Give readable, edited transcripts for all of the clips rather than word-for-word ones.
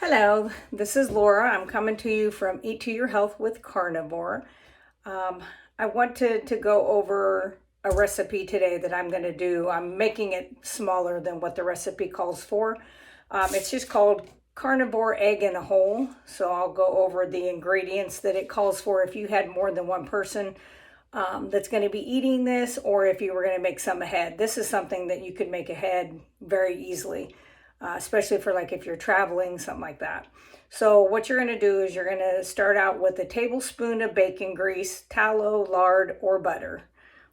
Hello, this is Laura. I'm coming to you from Eat to Your Health with Carnivore. I want to go over a recipe today that I'm going to do. I'm making it smaller than what the recipe calls for. It's just called Carnivore Egg in a Hole. So I'll go over the ingredients that it calls for if you had more than one person that's going to be eating this, or if you were going to make some ahead. This is something that you could make ahead very easily. Especially for like if you're traveling, something like that. So what you're going to do is you're going to start out with a tablespoon of bacon grease, tallow, lard, or butter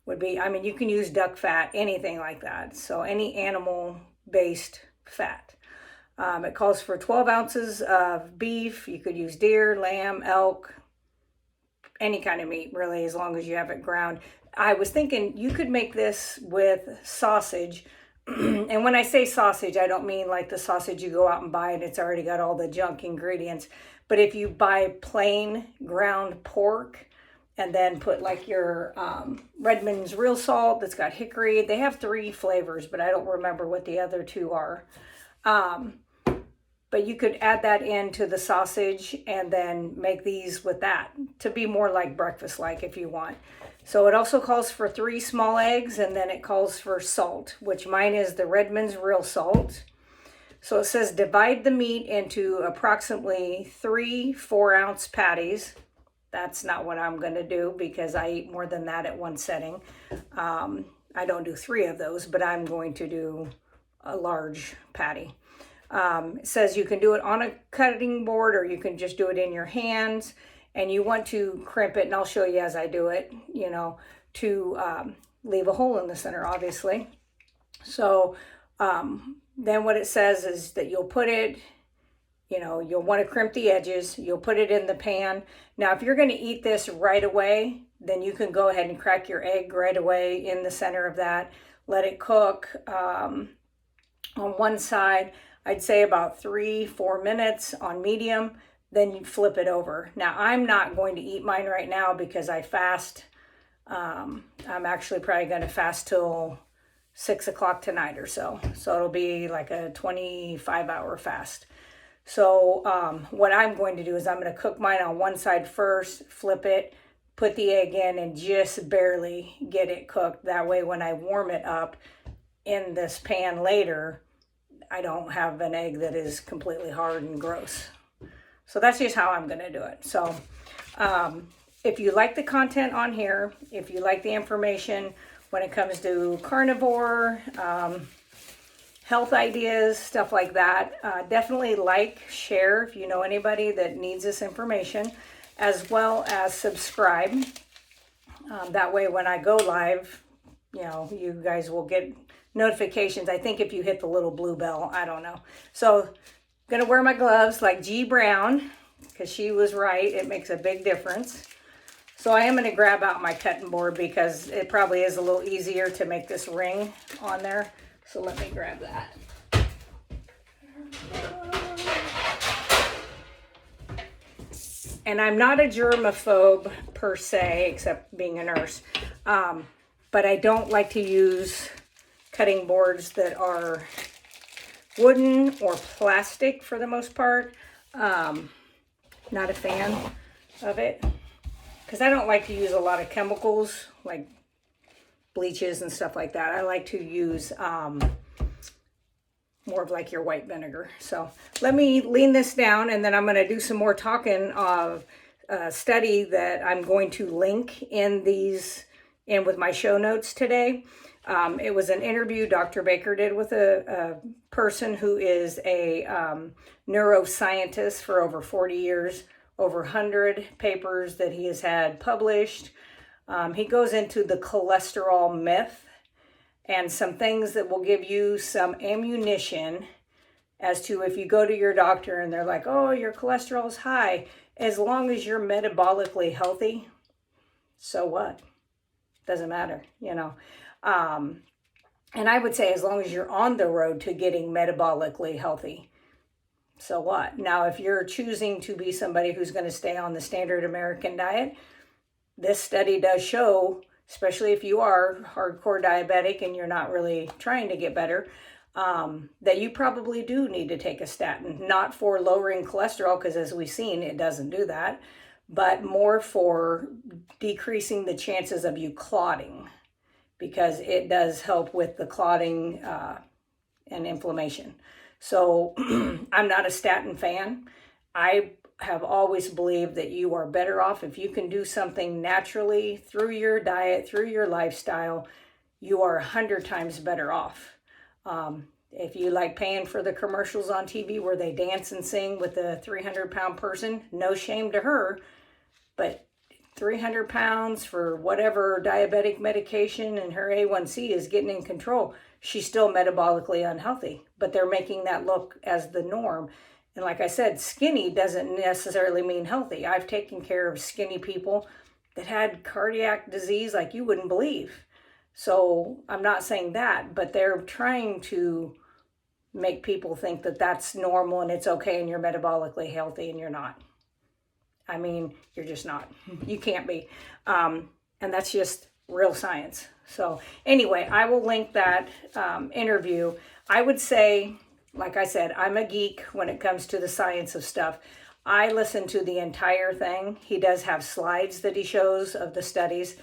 would be, I mean, you can use duck fat, anything like that. So any animal-based fat. It calls for 12 ounces of beef. You could use deer, lamb, elk, any kind of meat, really, as long as you have it ground. I was thinking you could make this with sausage. And when I say sausage, I don't mean like the sausage you go out and buy and it's already got all the junk ingredients. But if you buy plain ground pork and then put like your Redmond's real salt that's got hickory, they have 3 flavors, but I don't remember what the other 2 are. But you could add that into the sausage and then make these with that to be more like breakfast-like if you want. So it also calls for 3 small eggs, and then it calls for salt, which mine is the Redmond's real salt. So it says divide the meat into approximately 3 4-ounce patties. That's not what I'm going to do because I eat more than that at one setting. I don't do 3 of those, but I'm going to do a large patty. It says you can do it on a cutting board or you can just do it in your hands. And you want to crimp it, and I'll show you as I do it, to leave a hole in the center, obviously. So then what it says is that you'll put it, you'll want to crimp the edges. You'll put it in the pan. Now, if you're going to eat this right away, then you can go ahead and crack your egg right away in the center of that. Let it cook on one side, I'd say about 3-4 minutes on medium. Then you flip it over. Now, I'm not going to eat mine right now because I fast. I'm actually probably going to fast till 6 o'clock tonight or so. So it'll be like a 25-hour fast. So what I'm going to do is I'm going to cook mine on one side first, flip it, put the egg in, and just barely get it cooked. That way when I warm it up in this pan later, I don't have an egg that is completely hard and gross. So that's just how I'm going to do it. So if you like the content on here, if you like the information when it comes to carnivore, health ideas, stuff like that, definitely like, share if you know anybody that needs this information, as well as subscribe. That way when I go live, you guys will get notifications. I think if you hit the little blue bell, I don't know. So going to wear my gloves like G Brown because she was right. It makes a big difference. So I am going to grab out my cutting board because it probably is a little easier to make this ring on there. So let me grab that. And I'm not a germaphobe per se, except being a nurse. But I don't like to use cutting boards that are wooden or plastic for the most part. Not a fan of it because I don't like to use a lot of chemicals like bleaches and stuff like that. I like to use more of like your white vinegar. So let me lean this down and then I'm going to do some more talking of a study that I'm going to link in with my show notes today. It was an interview Dr. Baker did with a person who is a neuroscientist for over 40 years, over 100 papers that he has had published. He goes into the cholesterol myth and some things that will give you some ammunition as to if you go to your doctor and they're like, oh, your cholesterol is high, as long as you're metabolically healthy, so what? Doesn't matter, And I would say as long as you're on the road to getting metabolically healthy, so what? Now, if you're choosing to be somebody who's going to stay on the standard American diet, this study does show, especially if you are hardcore diabetic and you're not really trying to get better, that you probably do need to take a statin, not for lowering cholesterol, because as we've seen, it doesn't do that, but more for decreasing the chances of you clotting, because it does help with the clotting and inflammation. So I'm not a statin fan. I have always believed that you are better off if you can do something naturally through your diet, through your lifestyle. You are 100 times better off. If you like paying for the commercials on TV where they dance and sing with a 300-pound person, no shame to her, but 300 pounds for whatever diabetic medication and her A1C is getting in control, she's still metabolically unhealthy, but they're making that look as the norm. And like I said, skinny doesn't necessarily mean healthy. I've taken care of skinny people that had cardiac disease like you wouldn't believe. So I'm not saying that, but they're trying to make people think that that's normal and it's okay and you're metabolically healthy, and you're not. I mean, you're just not. You can't be. And that's just real science. So anyway, I will link that interview. I would say, like I said, I'm a geek when it comes to the science of stuff. I listen to the entire thing. He does have slides that he shows of the studies.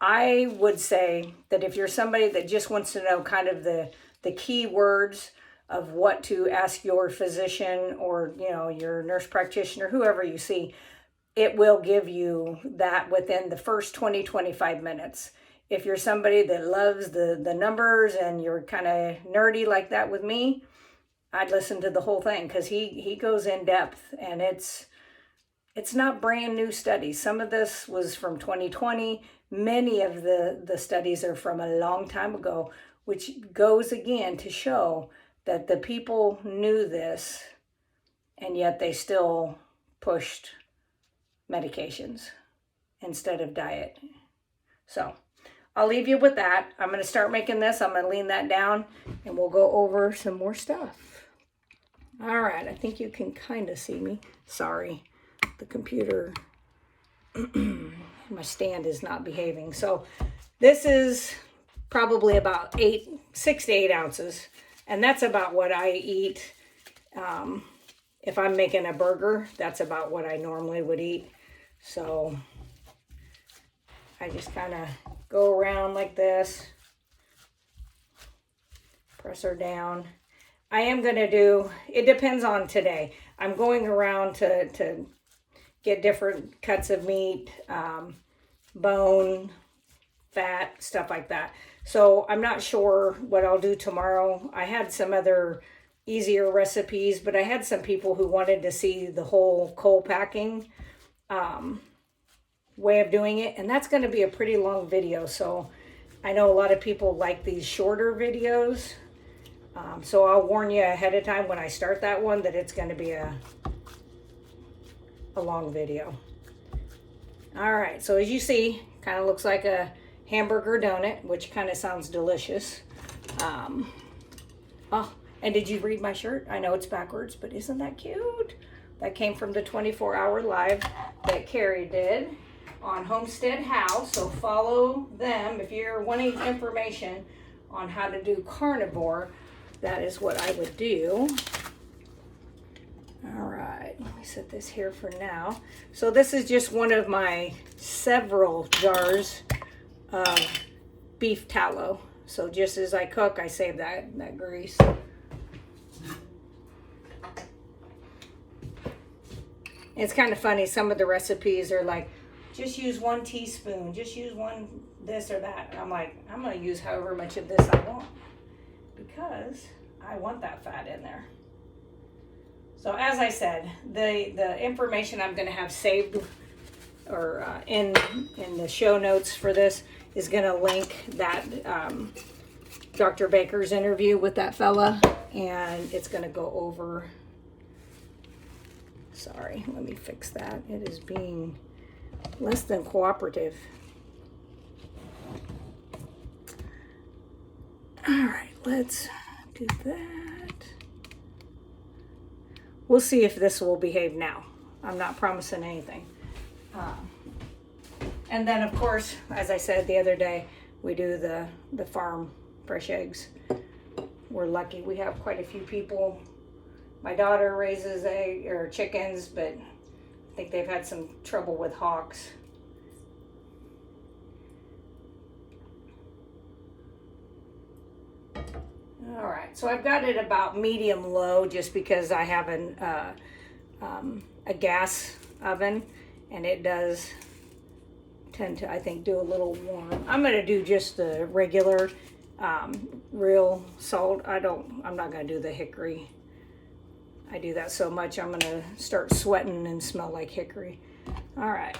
I would say that if you're somebody that just wants to know kind of the key words of what to ask your physician or, you know, your nurse practitioner, whoever you see, it will give you that within the first 20-25 minutes. If you're somebody that loves the numbers and you're kind of nerdy like that with me, I'd listen to the whole thing, because he goes in depth, and it's not brand new studies. Some of this was from 2020. Many of the studies are from a long time ago, which goes again to show that the people knew this, and yet they still pushed medications instead of diet. So I'll leave you with that. I'm going to start making this. I'm going to lean that down, and we'll go over some more stuff. All right, I think you can kind of see me. Sorry, the computer, my stand is not behaving. So this is probably about 6 to 8 ounces. And that's about what I eat. If I'm making a burger, that's about what I normally would eat. So I just kind of go around like this, press her down. I am going to do, it depends on today. I'm going around to get different cuts of meat, bone, fat, stuff like that. So I'm not sure what I'll do tomorrow. I had some other easier recipes, but I had some people who wanted to see the whole cold packing way of doing it. And that's going to be a pretty long video. So I know a lot of people like these shorter videos. So I'll warn you ahead of time when I start that one that it's going to be a long video. All right, so as you see, kind of looks like a hamburger donut, which kind of sounds delicious. Oh, and did you read my shirt? I know it's backwards, but isn't that cute? That came from the 24-hour live that Carrie did on Homestead House. So follow them if you're wanting information on how to do carnivore. That is what I would do. All right, let me set this here for now. So this is just one of my several jars of beef tallow. So just as I cook, I save that grease. It's kind of funny, some of the recipes are like, just use 1 teaspoon, just use one this or that. And I'm like, I'm gonna use however much of this I want, because I want that fat in there. So as I said, the information I'm going to have saved or in the show notes for this is going to link that Dr. Baker's interview with that fella, and it's going to go over. Sorry, let me fix that. It is being less than cooperative. All right, let's do that. We'll see if this will behave now. I'm not promising anything. And then, of course, as I said the other day, we do the farm fresh eggs we're lucky. We have quite a few people. My daughter raises chickens, but I think they've had some trouble with hawks. All right, so I've got it about medium low just because I have a gas oven, and it does tend to, I think, do a little warm. I'm going to do just the regular real salt. I'm not going to do the hickory. I do that so much I'm going to start sweating and smell like hickory. All right.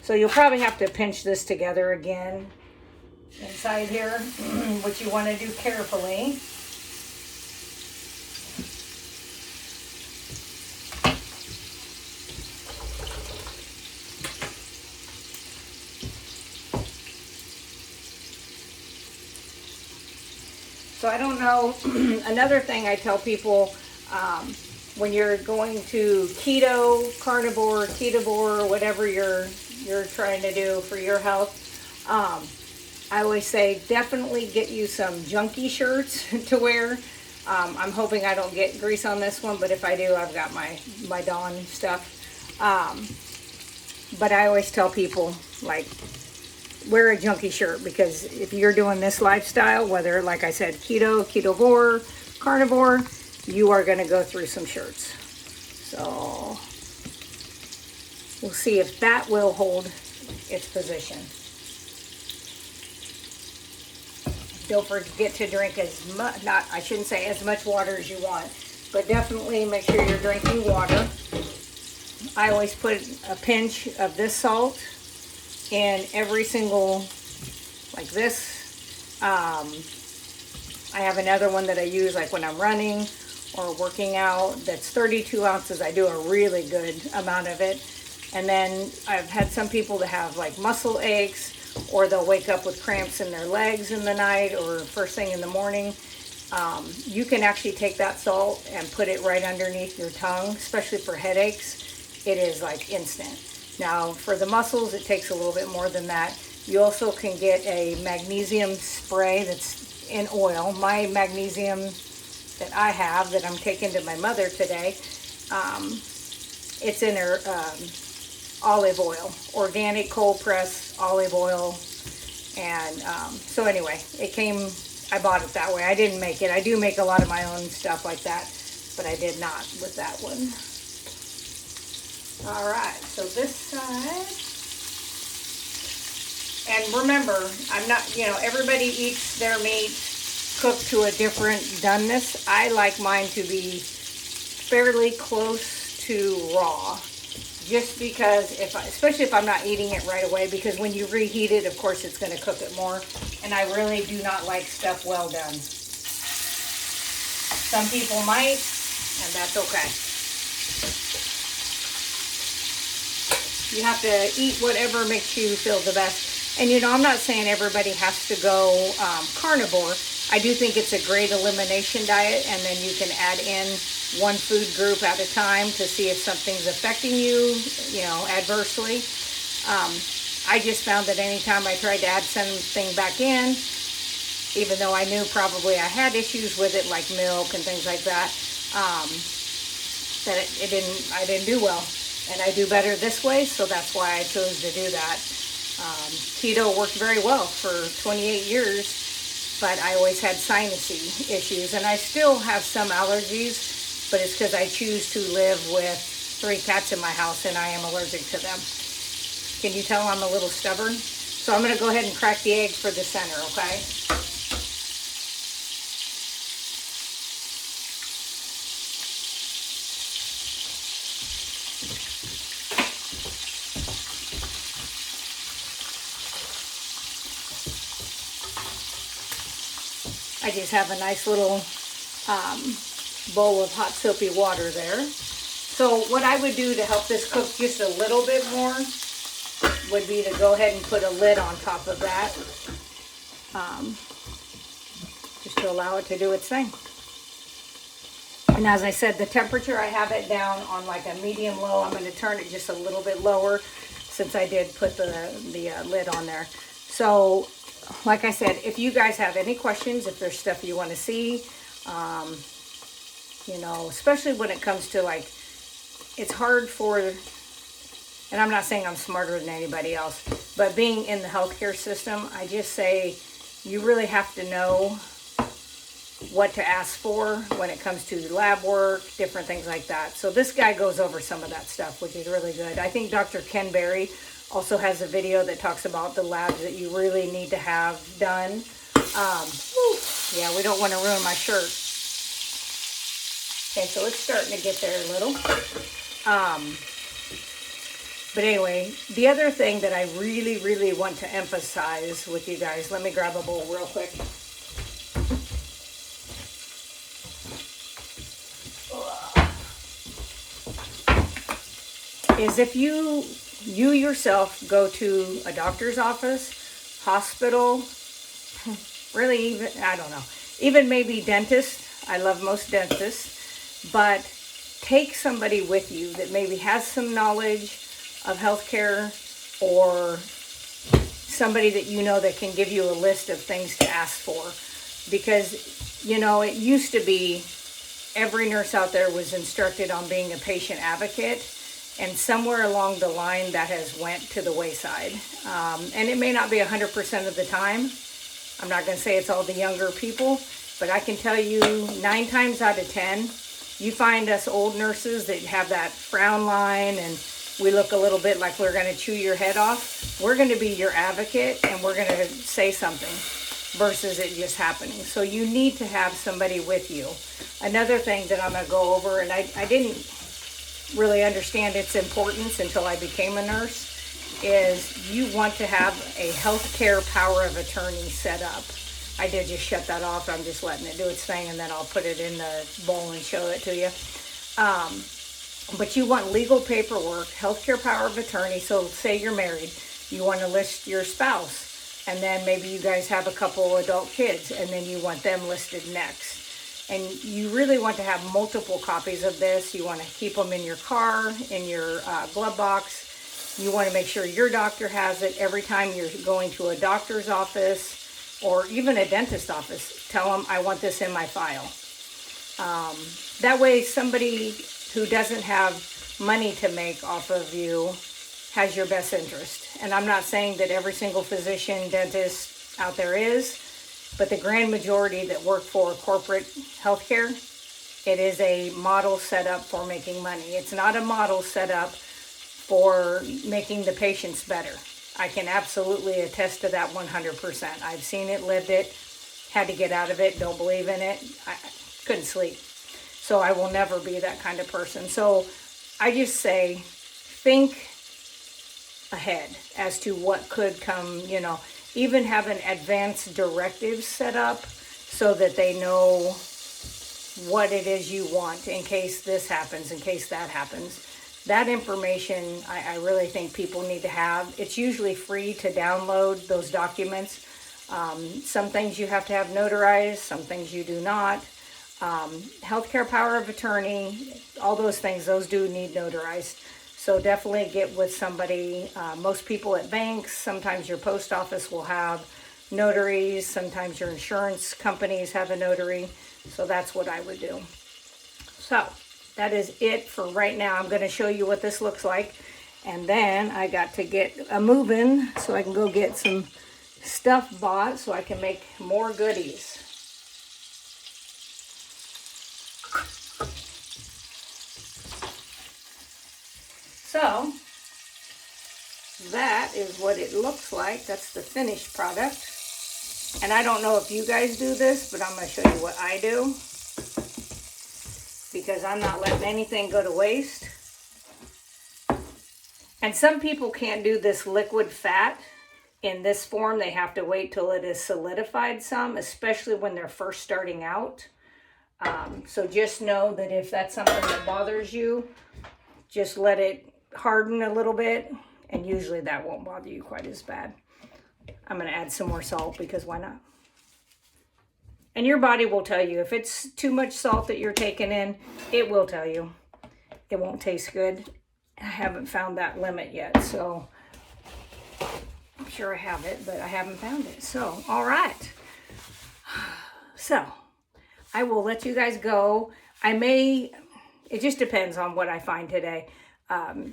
So you'll probably have to pinch this together again inside here, which you want to do carefully. So I don't know, another thing I tell people, when you're going to keto, carnivore, ketovore, whatever you're trying to do for your health, I always say definitely get you some junky shirts to wear. I'm hoping I don't get grease on this one, but if I do, I've got my Dawn stuff. But I always tell people, like, wear a junky shirt, because if you're doing this lifestyle, whether, like I said, keto, ketovore, carnivore, you are going to go through some shirts. So we'll see if that will hold its position. Don't forget to drink as much, I shouldn't say as much water as you want, but definitely make sure you're drinking water. I always put a pinch of this salt in every single, like this. I have another one that I use like when I'm running or working out that's 32 ounces. I do a really good amount of it. And then I've had some people that have like muscle aches, or they'll wake up with cramps in their legs in the night or first thing in the morning. You can actually take that salt and put it right underneath your tongue, especially for headaches. It is like instant. Now, for the muscles, it takes a little bit more than that. You also can get a magnesium spray that's in oil. My magnesium that I have, that I'm taking to my mother today, it's in her olive oil, organic cold press olive oil. And so anyway, I bought it that way. I didn't make it. I do make a lot of my own stuff like that, but I did not with that one. All right, so this side. And remember, I'm not, everybody eats their meat cooked to a different doneness. I like mine to be fairly close to raw, just because especially if I'm not eating it right away, because when you reheat it, of course, it's going to cook it more. And I really do not like stuff well done. Some people might, and that's okay. You have to eat whatever makes you feel the best. And I'm not saying everybody has to go carnivore. I do think it's a great elimination diet, and then you can add in one food group at a time to see if something's affecting you, adversely. I just found that anytime I tried to add something back in, even though I knew probably I had issues with it, like milk and things like that, that I didn't do well. And I do better this way, so that's why I chose to do that. Keto worked very well for 28 years, but I always had sinusy issues, and I still have some allergies, but it's because I choose to live with 3 cats in my house, and I am allergic to them. Can you tell I'm a little stubborn? So I'm going to go ahead and crack the egg for the center, okay? I just have a nice little bowl of hot soapy water there. So what I would do to help this cook just a little bit more would be to go ahead and put a lid on top of that, just to allow it to do its thing. And as I said, the temperature, I have it down on like a medium low. I'm going to turn it just a little bit lower since I did put the lid on there. So like I said, if you guys have any questions, if there's stuff you want to see, you know, especially when it comes to like, it's hard for, and I'm not saying I'm smarter than anybody else, but being in the healthcare system, I just say you really have to know what to ask for when it comes to lab work, different things like that. So this guy goes over some of that stuff, which is really good. I think Dr. Ken Berry also has a video that talks about the labs that you really need to have done. Yeah, we don't want to ruin my shirt. Okay, so it's starting to get there a little. But anyway, the other thing that I really, really want to emphasize with you guys, let me grab a bowl real quick. Is if you yourself go to a doctor's office, hospital, really even, I don't know, even maybe dentist. I love most dentists, but take somebody with you that maybe has some knowledge of healthcare, or somebody that you know that can give you a list of things to ask for. Because, you know, it used to be every nurse out there was instructed on being a patient advocate, and somewhere along the line that has went to the wayside. And it may not be 100% of the time. I'm not going to say it's all the younger people, but I can tell you 9 times out of 10, you find us old nurses that have that frown line and we look a little bit like we're going to chew your head off. We're going to be your advocate, and we're going to say something versus it just happening. So you need to have somebody with you. Another thing that I'm going to go over, and I didn't really understand its importance until I became a nurse, is you want to have a healthcare power of attorney set up. I did just shut that off. I'm just letting it do its thing, and then I'll put it in the bowl and show it to you. But you want legal paperwork, healthcare power of attorney. So say you're married, you want to list your spouse, and then maybe you guys have a couple adult kids, and then you want them listed next. And you really want to have multiple copies of this. You want to keep them in your car, in your glove box. You want to make sure your doctor has it. Every time you're going to a doctor's office or even a dentist office, tell them, I want this in my file. That way somebody who doesn't have money to make off of you has your best interest. And I'm not saying that every single physician, dentist out there is, but the grand majority that work for corporate healthcare, it is a model set up for making money. It's not a model set up for making the patients better. I can absolutely attest to that 100%. I've seen it, lived it, had to get out of it, don't believe in it. I couldn't sleep. So I will never be that kind of person. So I just say, think ahead as to what could come, you know, even have an advanced directive set up so that they know what it is you want in case this happens, in case that happens. That information, I really think people need to have. It's usually free to download those documents. Some things you have to have notarized, some things you do not. Healthcare power of attorney, all those things, those do need notarized. So definitely get with somebody. Most people at banks, sometimes your post office will have notaries. Sometimes your insurance companies have a notary. So that's what I would do. So that is it for right now. I'm going to show you what this looks like. And then I got to get a moving so I can go get some stuff bought so I can make more goodies. So that is what it looks like. That's the finished product. And I don't know if you guys do this, but I'm going to show you what I do, because I'm not letting anything go to waste. And some people can't do this liquid fat in this form. They have to wait till it is solidified some, especially when they're first starting out. So just know that if that's something that bothers you, just let it harden a little bit, and usually that won't bother you quite as bad. I'm going to add some more salt, because why not? And your body will tell you if it's too much salt that you're taking in. It will tell you. It won't taste good. I haven't found that limit yet, so I'm sure I have it, but I haven't found it. So, all right. So, I will let you guys go. It just depends on what I find today.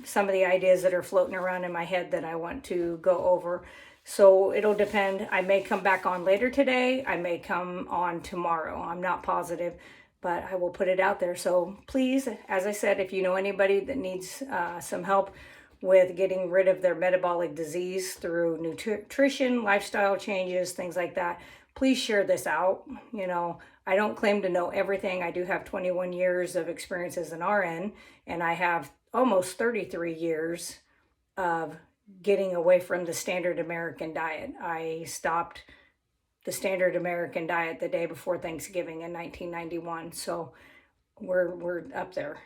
Some of the ideas that are floating around in my head that I want to go over. So it'll depend. I may come back on later today. I may come on tomorrow. I'm not positive, but I will put it out there. So please, as I said, if you know anybody that needs some help with getting rid of their metabolic disease through nutrition, lifestyle changes, things like that, please share this out. You know, I don't claim to know everything. I do have 21 years of experience as an RN, and I have almost 33 years of getting away from the standard American diet. I stopped the standard American diet the day before Thanksgiving in 1991. So we're up there,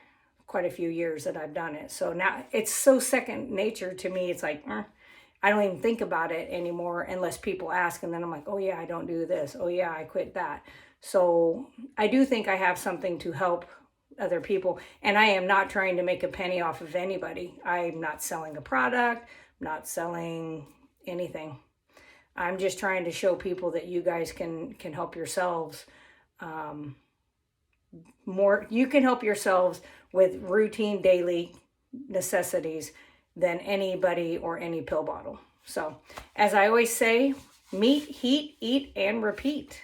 quite a few years that I've done it. So now it's so second nature to me. It's like, I don't even think about it anymore unless people ask. And then I'm like, oh yeah, I don't do this. Oh yeah, I quit that. So I do think I have something to help other people. And I am not trying to make a penny off of anybody. I'm not selling a product, not selling anything. I'm just trying to show people that you guys can help yourselves more. You can help yourselves with routine daily necessities than anybody or any pill bottle. So as I always say, meet, heat, eat, and repeat.